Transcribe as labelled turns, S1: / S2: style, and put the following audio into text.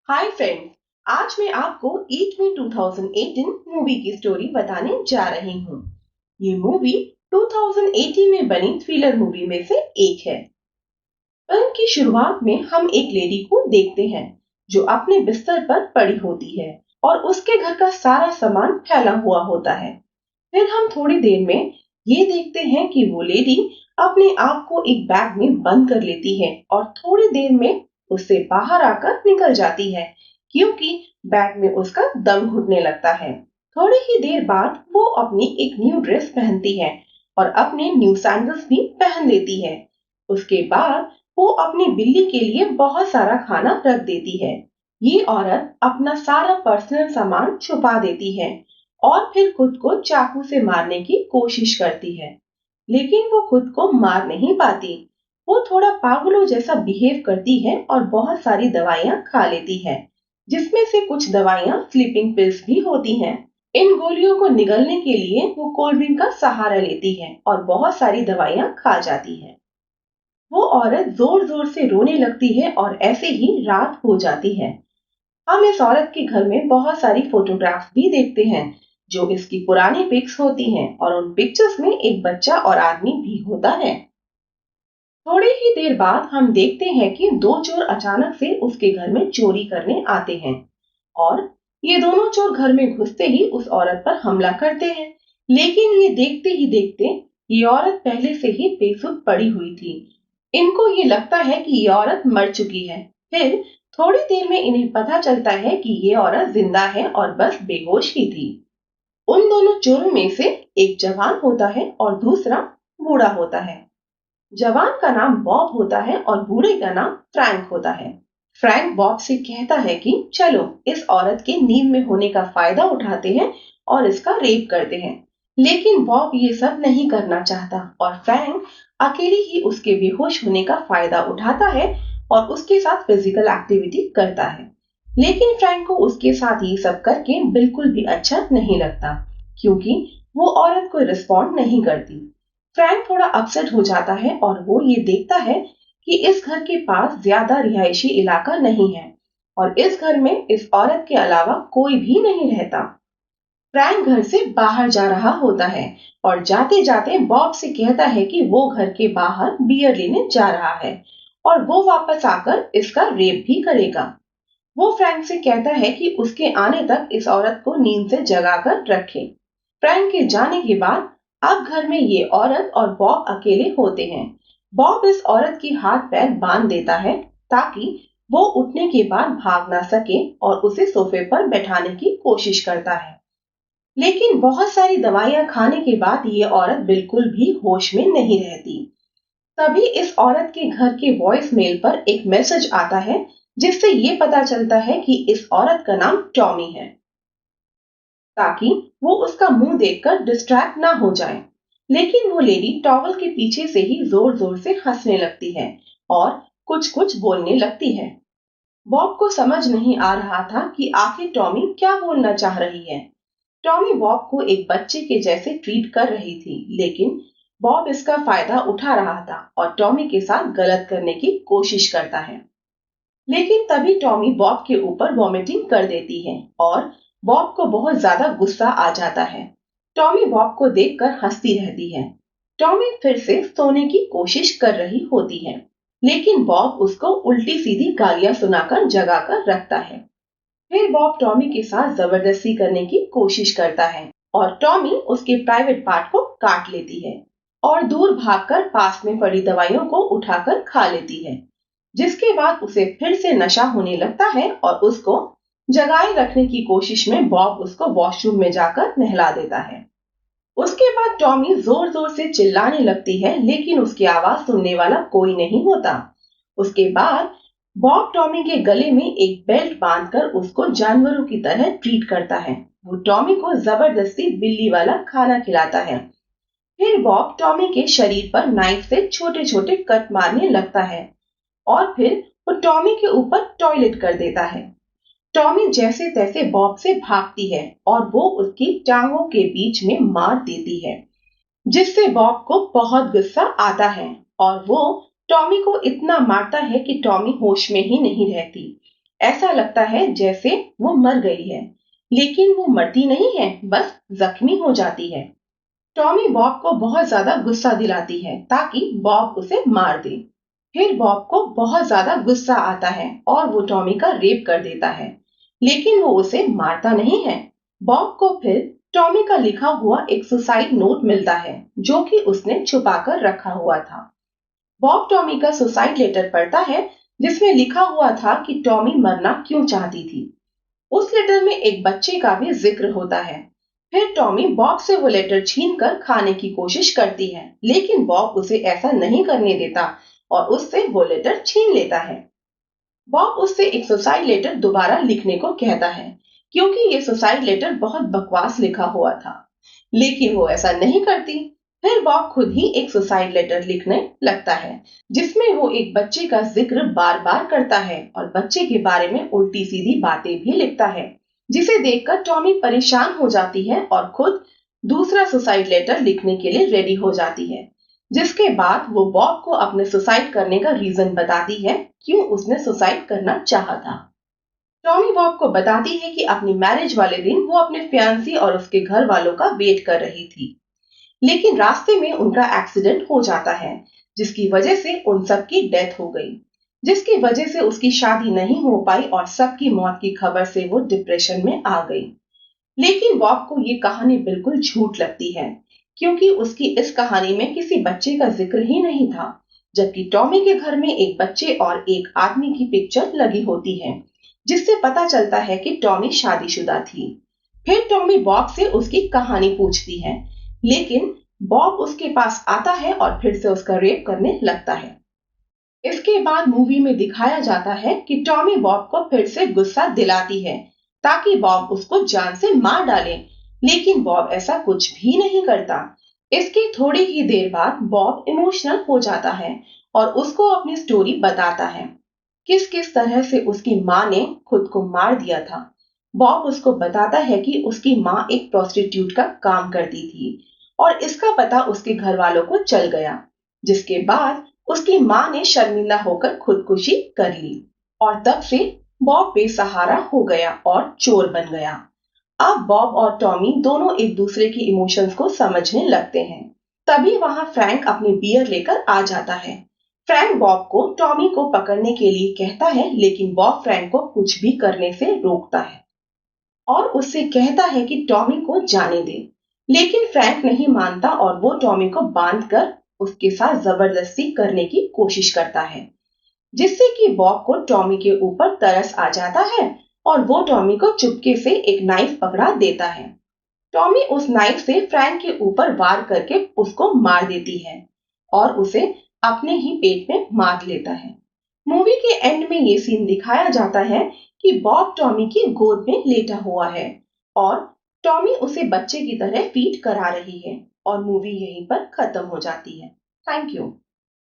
S1: Hi friends, आज मैं आपको ईट मी 2018 मूवी की स्टोरी बताने जा रही हूँ। ये मूवी 2018 में बनी थ्रिलर मूवी में से एक है। फिल्म की शुरुआत में हम एक लेडी को देखते हैं जो अपने बिस्तर पर पड़ी होती है और उसके घर का सारा सामान फैला हुआ होता है। फिर हम थोड़ी देर में ये देखते हैं कि वो लेडी अपने आप को एक बैग में बंद कर लेती है और थोड़ी देर में उससे बाहर आकर निकल जाती है क्योंकि बैग में उसका दम घुटने लगता है। थोड़ी ही देर बाद वो अपनी एक न्यू ड्रेस पहनती है और अपने न्यू सैंडल्स भी पहन लेती है। उसके बाद वो अपनी बिल्ली के लिए बहुत सारा खाना रख देती है। ये औरत अपना सारा पर्सनल सामान छुपा देती है और फिर खुद को चाकू से मारने की कोशिश करती है, लेकिन वो खुद को मार नहीं पाती। वो थोड़ा पागलों जैसा बिहेव करती है और बहुत सारी दवाइयाँ खा लेती है, जिसमें से कुछ दवाइयाँ स्लीपिंग पिल्स भी होती हैं। इन गोलियों को निगलने के लिए वो कोल्ड ड्रिंक का सहारा लेती है और बहुत सारी दवाइयाँ खा जाती है। वो औरत जोर जोर से रोने लगती है और ऐसे ही रात हो जाती है। हम इस औरत के घर में बहुत सारी फोटोग्राफ्स भी देखते हैं जो इसकी पुरानी पिक्स होती हैं और उन पिक्चर्स में एक बच्चा और आदमी भी होता है। थोड़ी ही देर बाद हम देखते हैं कि दो चोर अचानक से उसके घर में चोरी करने आते हैं और ये दोनों चोर घर में घुसते ही उस औरत पर हमला करते हैं। लेकिन ये देखते ही देखते ये औरत पहले से ही बेसुध पड़ी हुई थी। इनको ये लगता है कि ये औरत मर चुकी है। फिर थोड़ी देर में इन्हें पता चलता है कि ये औरत जिंदा है और बस बेहोश ही थी। उन दोनों चोरों में से एक जवान होता है और दूसरा बूढ़ा होता है। जवान का नाम बॉब होता है और बूढ़े का नाम फ्रैंक होता है। फ्रैंक बॉब से कहता है कि चलो इस औरत के नींद में होने का फायदा उठाते हैं और इसका रेप करते हैं। लेकिन बॉब ये सब नहीं करना चाहता और फ्रैंक अकेले ही उसके बेहोश होने का फायदा उठाता है और उसके साथ फिजिकल एक्टिविटी करता है। लेकिन फ्रैंक को उसके साथ ये सब करके बिल्कुल भी अच्छा नहीं लगता क्योंकि वो औरत कोई रिस्पॉन्ड नहीं करती। फ्रैंक थोड़ा अपसेट हो जाता है और वो ये देखता है कि इस घर के पास ज्यादा रिहायशी इलाका नहीं है और इस घर में इस औरत के अलावा कोई भी नहीं रहता। फ्रैंक घर से बाहर जा रहा होता है और जाते जाते बॉब से कहता है कि वो घर के बाहर बियर लेने जा रहा है और वो वापस आकर इसका रेप भी करेगा। वो फ्रैंक से कहता है कि उसके आने तक इस औरत को नींद से जगाकर रखे। फ्रैंक के जाने के बाद अब घर में ये औरत और बॉब अकेले होते हैं। बॉब इस औरत की हाथ पैर बांध देता है ताकि वो उठने के बाद भाग ना सके और उसे सोफे पर बैठाने की कोशिश करता है। लेकिन बहुत सारी दवाइयां खाने के बाद ये औरत बिल्कुल भी होश में नहीं रहती। तभी इस औरत के घर के वॉइस मेल पर एक मैसेज आता है जिससे ये पता चलता है कि इस औरत का नाम टॉमी है, ताकि वो उसका मुंह देखकर डिस्ट्रैक्ट ना हो जाए। लेकिन वो लेडी टॉवल के पीछे से ही जोर जोर से हंसने लगती है और कुछ कुछ बोलने लगती है। बॉब को समझ नहीं आ रहा था कि आखिर टॉमी क्या बोलना चाह रही है। टॉमी बॉब को एक बच्चे के जैसे ट्रीट कर रही थी, लेकिन बॉब इसका फायदा उठा रहा था और टॉमी के साथ गलत करने की कोशिश करता है। लेकिन तभी टॉमी बॉब के ऊपर वॉमिटिंग कर देती है और बॉब को बहुत ज्यादा गुस्सा आ जाता है। टॉमी बॉब को देखकर हंसती रहती है। टॉमी फिर से सोने की कोशिश कर रही होती है, लेकिन बॉब उसको उल्टी सीधी गालियां सुनाकर जगाकर रखता है। फिर बॉब टॉमी के साथ जबरदस्ती करने की कोशिश करता है और टॉमी उसके प्राइवेट पार्ट को काट लेती है और दूर भागकर पास में पड़ी दवाइयों को उठाकर खा लेती है, जिसके बाद उसे फिर से नशा होने लगता है और उसको जगाए रखने की कोशिश में बॉब उसको वॉशरूम में जाकर नहला देता है। उसके बाद टॉमी जोर जोर से चिल्लाने लगती है, लेकिन उसकी आवाज सुनने वाला कोई नहीं होता। उसके बाद बॉब टॉमी के गले में एक बेल्ट बांधकर उसको जानवरों की तरह ट्रीट करता है। वो टॉमी को जबरदस्ती बिल्ली वाला खाना खिलाता है। फिर बॉब टॉमी के शरीर पर नाइफ से छोटे छोटे कट मारने लगता है और फिर वो टॉमी के ऊपर टॉयलेट कर देता है। टॉमी जैसे तैसे बॉब से भागती है और वो उसकी टांगों के बीच में मार देती है, जिससे बॉब को बहुत गुस्सा आता है और वो टॉमी को इतना मारता है कि टॉमी होश में ही नहीं रहती। ऐसा लगता है जैसे वो मर गई है, लेकिन वो मरती नहीं है, बस जख्मी हो जाती है। टॉमी बॉब को बहुत ज्यादा गुस्सा दिलाती है ताकि बॉब उसे मार दे। फिर बॉब को बहुत ज्यादा गुस्सा आता है और वो टॉमी का रेप कर देता है, लेकिन वो उसे मारता नहीं है। बॉब को फिर टॉमी का लिखा हुआ एक सुसाइड नोट मिलता है जो कि उसने छुपा कर रखा हुआ था। बॉब टॉमी का सुसाइड लेटर पढ़ता है जिसमें लिखा हुआ था कि टॉमी मरना क्यों चाहती थी। उस लेटर में एक बच्चे का भी जिक्र होता है। फिर टॉमी बॉब से वो लेटर छीन कर खाने की कोशिश करती है, लेकिन बॉब उसे ऐसा नहीं करने देता और उससे वो लेटर छीन लेता है। बॉब उससे एक सुसाइड लेटर दोबारा लिखने को कहता है, क्योंकि ये सुसाइड लेटर बहुत बकवास लिखा हुआ था, लेकिन वो ऐसा नहीं करती। फिर बॉब खुद ही एक सुसाइड लेटर लिखने लगता है, जिसमें वो एक बच्चे का जिक्र बार बार करता है और बच्चे के बारे में उल्टी सीधी बातें भी लिखता है, जिसे देखकर टॉमी परेशान हो जाती है और खुद दूसरा सुसाइड लेटर लिखने के लिए रेडी हो जाती है। जिसके बाद वो बॉब को अपने सुसाइड करने का रीजन बताती है, क्यों उसने सुसाइड करना चाहा था। टॉमी बॉब को बताती है कि अपनी मैरिज वाले दिन वो अपने फियांसी और उसके घर वालों का वेट कर रही थी, लेकिन रास्ते में उनका एक्सीडेंट हो जाता है, जिसकी वजह से उन सब की डेथ हो गई, जिसकी वजह से उसकी शादी नहीं हो पाई और सबकी मौत की खबर से वो डिप्रेशन में आ गई। लेकिन बॉब को ये कहानी बिल्कुल झूठ लगती है, क्योंकि उसकी इस कहानी में किसी बच्चे का जिक्र ही नहीं था, जबकि टॉमी के घर में एक बच्चे और एक आदमी की पिक्चर लगी होती है, जिससे पता चलता है कि टॉमी शादीशुदा थी। फिर टॉमी बॉब से उसकी कहानी पूछती है, लेकिन बॉब उसके पास आता है और फिर से उसका रेप करने लगता है। इसके बाद मूवी में दिखाया जाता है कि टॉमी बॉब को फिर से गुस्सा दिलाती है ताकि बॉब उसको जान से मार डाले, लेकिन बॉब ऐसा कुछ भी नहीं करता। इसके थोड़ी ही देर बाद बॉब इमोशनल हो जाता है और उसको अपनी स्टोरी बताता है, किस किस तरह से उसकी माँ ने खुद को मार दिया था। बॉब उसको बताता है कि उसकी माँ एक प्रोस्टिट्यूट का काम करती थी और इसका पता उसके घर वालों को चल गया, जिसके बाद उसकी माँ ने शर्मिंदा होकर खुदकुशी कर ली और तब से बॉब बेसहारा हो गया और चोर बन गया। अब बॉब और टॉमी दोनों एक दूसरे के इमोशंस को समझने लगते हैं। तभी वहां फ्रैंक अपनी बियर लेकर आ जाता है। फ्रैंक बॉब को टॉमी को पकड़ने के लिए कहता है, लेकिन बॉब फ्रैंक को कुछ भी करने से रोकता है और उससे कहता है कि टॉमी को जाने दे। लेकिन फ्रैंक नहीं मानता और वो टॉमी को बांधकर उसके साथ जबरदस्ती करने की कोशिश करता है, जिससे कि बॉब को टॉमी के ऊपर तरस आ जाता है और वो टॉमी को चुपके से एक नाइफ पकड़ा देता है। टॉमी उस नाइफ से फ्रैंक के ऊपर वार करके उसको मार देती है और उसे अपने ही पेट में मार लेता है। मूवी के एंड में ये सीन दिखाया जाता है कि बॉब टॉमी की गोद में लेटा हुआ है और टॉमी उसे बच्चे की तरह फीड करा रही है और मूवी यहीं पर खत्म हो जाती है। Thank you.